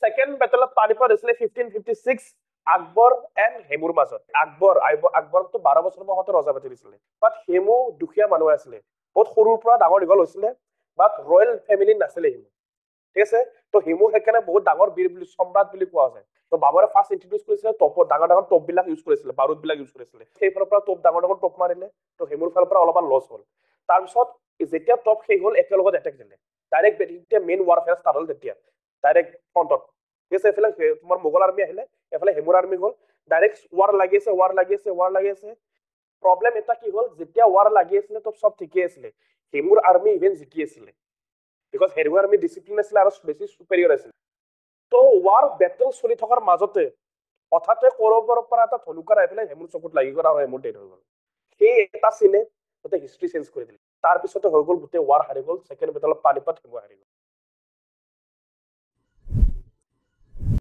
Second battle of Panipat হৈছিলে 1556 Akbar and হেমুৰ মাজত। আকবৰতো 12 বছৰ বয়সতে ৰজা পাতি দিছিলে, বাট হেমু দুখীয়া মানুহ আছিলে, বহুত সৰুৰ পৰা ডাঙৰ দীঘল হৈছিলে, বাট ৰয়েল ফেমিলি নাছিলে হেমু, ঠিক আছে। তো হেমু সেইকাৰণে বহুত ডাঙৰ বীৰ বুলি সম্ৰাট বুলি কোৱা যায়। তো বাবৰে ফাৰ্ষ্ট ইন্ট্ৰডিউচ কৰিছিলে টপৰ ডাঙৰ ডাঙৰ টপ বিলাক ইউজ কৰিছিলে, বাৰুদ বিলাক ইউজ কৰিছিলে, সেইফালৰ পৰা টপ ডাঙৰ ডাঙৰ টপ মাৰিলে। তো হেমুৰ ফালৰ পৰা অলপমান লছ হ'ল। তাৰপিছত যেতিয়া টপ শেষ হ'ল একেলগত এটেক দিলে, ডাইৰেক্ট যেতিয়া মেইন ৱাৰফেয়াৰ ষ্টাৰ্ট হ'ল তেতিয়া ডাইৰেক্ট ফ্ৰণ্টত, ঠিক আছে। এইফালে তোমাৰ মোগল আৰ্মি আহিলে, এফালে হেমুৰ আৰ্মি গ'ল, ডাইৰেক্ট ৱাৰ লাগি আছে। প্ৰব্লেম এটা কি হ'ল, যেতিয়া ৱাৰ লাগি আছিলে তো চব ঠিকেই আছিলে, হেমুৰ আৰ্মি ইভেন জিকি আছিলে, বিকজ হেমুৰ আৰ্মি ডিচিপ্লিন আছিলে আৰু বেছি সুপেৰিয়ৰ আছিলে। তো ৱাৰ বেটল চলি থকাৰ মাজতে হঠাতে কৰবাৰ পৰা এটা ধনুকাৰ আহি পেলাই হেমুৰ চকুত লাগি গ'ল আৰু হেমুৰ ডেথ হৈ গ'ল। সেই এটা চিনে গোটেই হিষ্ট্ৰী চেঞ্জ কৰি দিলে। তাৰপিছতে হৈ গ'ল গোটেই ৱাৰ হাৰি গ'ল, second battle of Panipat Hemu হাৰি গ'ল।